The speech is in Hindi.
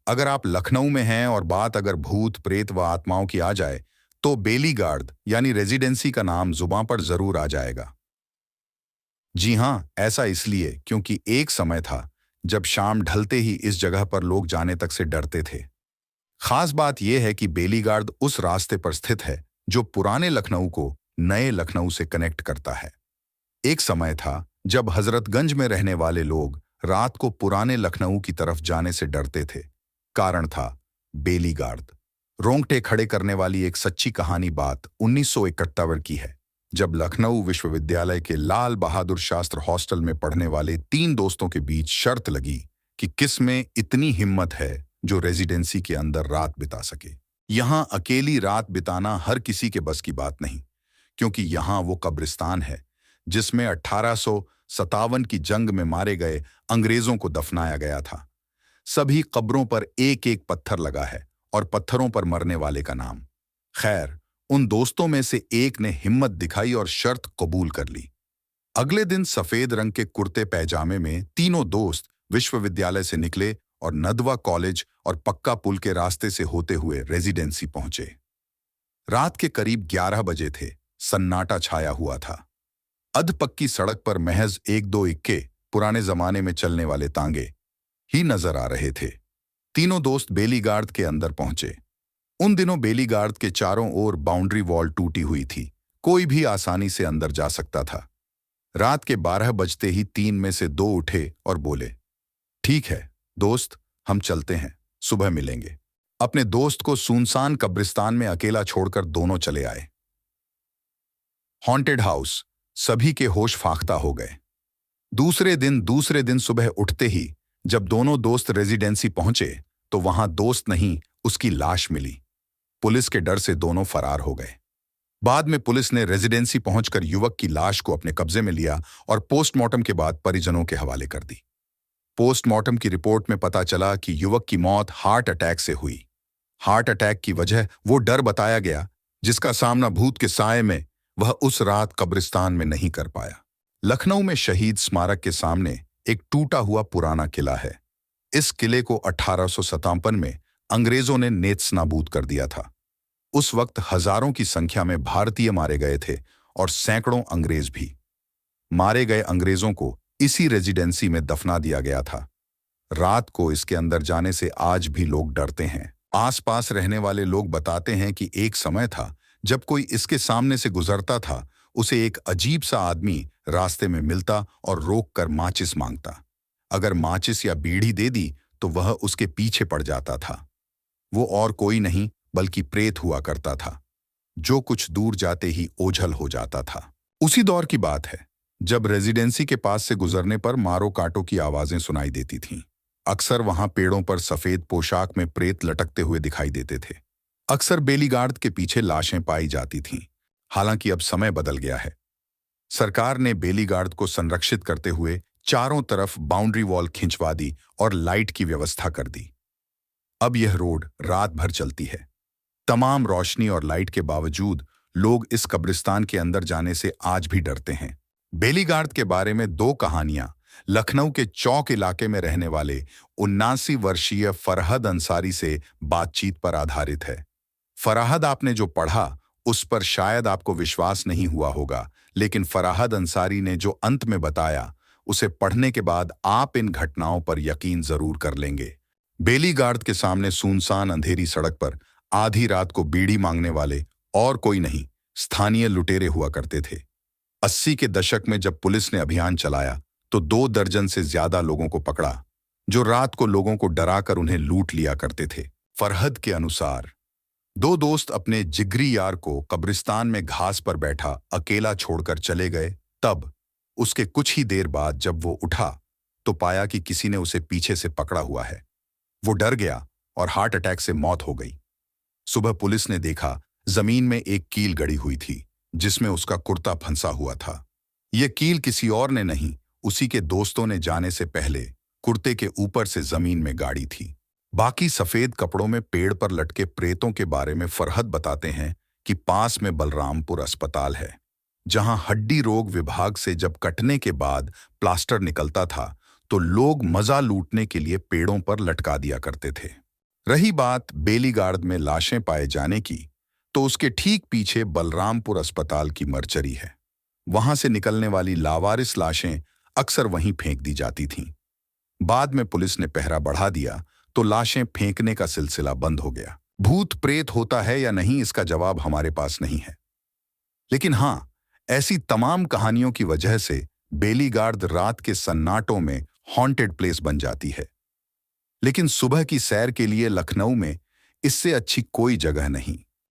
अगर आप लखनऊ में हैं और बात अगर भूत प्रेत व आत्माओं की आ जाए तो बेलीगार्ड यानी रेजिडेंसी का नाम जुबां पर जरूर आ जाएगा। जी हाँ, ऐसा इसलिए क्योंकि एक समय था जब शाम ढलते ही इस जगह पर लोग जाने तक से डरते थे। खास बात यह है कि बेलीगार्ड उस रास्ते पर स्थित है जो पुराने लखनऊ को नए लखनऊ से कनेक्ट करता है। एक समय था जब हजरतगंज में रहने वाले लोग रात को पुराने लखनऊ की तरफ जाने से डरते थे। कारण था बेलीगार्ड। रोंगटे खड़े करने वाली एक सच्ची कहानी बात 1971 की है, जब लखनऊ विश्वविद्यालय के लाल बहादुर शास्त्र हॉस्टल में पढ़ने वाले तीन दोस्तों के बीच शर्त लगी कि किस में इतनी हिम्मत है जो रेजिडेंसी के अंदर रात बिता सके। यहां अकेली रात बिताना हर किसी के बस की बात नहीं, क्योंकि यहां वो कब्रिस्तान है जिसमें 1857 की जंग में मारे गए अंग्रेजों को दफनाया गया था। सभी कब्रों पर एक एक पत्थर लगा है और पत्थरों पर मरने वाले का नाम। खैर, उन दोस्तों में से एक ने हिम्मत दिखाई और शर्त कबूल कर ली। अगले दिन सफेद रंग के कुर्ते पैजामे में तीनों दोस्त विश्वविद्यालय से निकले और नदवा कॉलेज और पक्का पुल के रास्ते से होते हुए रेजिडेंसी पहुंचे। रात के करीब 11 बजे थे। सन्नाटा छाया हुआ था। अधपक्की सड़क पर महज एक दो इक्के पुराने जमाने में चलने वाले तांगे ही नजर आ रहे थे। तीनों दोस्त बेलीगार्ड के अंदर पहुंचे। उन दिनों बेलीगार्ड के चारों ओर बाउंड्री वॉल टूटी हुई थी, कोई भी आसानी से अंदर जा सकता था। रात के 12 बजते ही तीन में से दो उठे और बोले, ठीक है दोस्त, हम चलते हैं, सुबह मिलेंगे। अपने दोस्त को सुनसान कब्रिस्तान में अकेला छोड़कर दोनों चले आए। हॉन्टेड हाउस, सभी के होश फाख्ता हो गए। दूसरे दिन सुबह उठते ही जब दोनों दोस्त रेजिडेंसी पहुंचे तो वहां दोस्त नहीं, उसकी लाश मिली। पुलिस के डर से दोनों फरार हो गए। बाद में पुलिस ने रेजिडेंसी पहुंचकर युवक की लाश को अपने कब्जे में लिया और पोस्टमार्टम के बाद परिजनों के हवाले कर दी। पोस्टमार्टम की रिपोर्ट में पता चला कि युवक की मौत हार्ट अटैक से हुई। हार्ट अटैक की वजह वो डर बताया गया जिसका सामना भूत के साए में वह उस रात कब्रिस्तान में नहीं कर पाया। लखनऊ में शहीद स्मारक के सामने एक टूटा हुआ पुराना किला है। इस किले को 1857 में अंग्रेजों ने नेस्तनाबूद कर दिया था। उस वक्त हजारों की संख्या में भारतीय मारे गए थे और सैकड़ों अंग्रेज भी। मारे गए अंग्रेजों को इसी रेजिडेंसी में दफना दिया गया था। रात को इसके अंदर जाने से आज भी लोग डरते हैं। आसपास रहने वाले लोग बताते हैं कि एक समय था जब कोई इसके सामने से गुजरता था, उसे एक अजीब सा आदमी रास्ते में मिलता और रोक कर माचिस मांगता। अगर माचिस या बीड़ी दे दी तो वह उसके पीछे पड़ जाता था। वो और कोई नहीं बल्कि प्रेत हुआ करता था, जो कुछ दूर जाते ही ओझल हो जाता था। उसी दौर की बात है जब रेजिडेंसी के पास से गुजरने पर मारो काटो की आवाजें सुनाई देती थीं। अक्सर वहां पेड़ों पर सफेद पोशाक में प्रेत लटकते हुए दिखाई देते थे। अक्सर बेलीगार्ड के पीछे लाशें पाई जाती थीं। हालांकि अब समय बदल गया है। सरकार ने बेलीगार्ड को संरक्षित करते हुए चारों तरफ बाउंड्री वॉल खिंचवा दी और लाइट की व्यवस्था कर दी। अब यह रोड रात भर चलती है। तमाम रोशनी और लाइट के बावजूद लोग इस कब्रिस्तान के अंदर जाने से आज भी डरते हैं। बेलीगार्ड के बारे में दो कहानियां लखनऊ के चौक इलाके में रहने वाले 79 वर्षीय फरहद अंसारी से बातचीत पर आधारित है। फरहद, आपने जो पढ़ा उस पर शायद आपको विश्वास नहीं हुआ होगा, लेकिन फरहद अंसारी ने जो अंत में बताया उसे पढ़ने के बाद आप इन घटनाओं पर यकीन जरूर कर लेंगे। बेलीगार्ड के सामने सुनसान अंधेरी सड़क पर आधी रात को बीड़ी मांगने वाले और कोई नहीं, स्थानीय लुटेरे हुआ करते थे। 80 के दशक में जब पुलिस ने अभियान चलाया तो 2 दर्जन से ज्यादा लोगों को पकड़ा जो रात को लोगों को डराकर उन्हें लूट लिया करते थे। फरहद के अनुसार 2 दोस्त अपने जिगरी यार को कब्रिस्तान में घास पर बैठा अकेला छोड़कर चले गए। तब उसके कुछ ही देर बाद जब वो उठा तो पाया कि किसी ने उसे पीछे से पकड़ा हुआ है। वो डर गया और हार्ट अटैक से मौत हो गई। सुबह पुलिस ने देखा जमीन में एक कील गड़ी हुई थी जिसमें उसका कुर्ता फंसा हुआ था। ये कील किसी और ने नहीं, उसी के दोस्तों ने जाने से पहले कुर्ते के ऊपर से जमीन में गाड़ी थी। बाकी सफेद कपड़ों में पेड़ पर लटके प्रेतों के बारे में फरहद बताते हैं कि पास में बलरामपुर अस्पताल है, जहां हड्डी रोग विभाग से जब कटने के बाद प्लास्टर निकलता था तो लोग मजा लूटने के लिए पेड़ों पर लटका दिया करते थे। रही बात बेलीगार्ड में लाशें पाए जाने की, तो उसके ठीक पीछे बलरामपुर अस्पताल की मर्चरी है। वहां से निकलने वाली लावारिस लाशें अक्सर वहीं फेंक दी जाती थीं। बाद में पुलिस ने पहरा बढ़ा दिया तो लाशें फेंकने का सिलसिला बंद हो गया। भूत प्रेत होता है या नहीं, इसका जवाब हमारे पास नहीं है। लेकिन हां, ऐसी तमाम कहानियों की वजह से बेलीगार्ड रात के सन्नाटों में हॉन्टेड प्लेस बन जाती है। लेकिन सुबह की सैर के लिए लखनऊ में इससे अच्छी कोई जगह नहीं।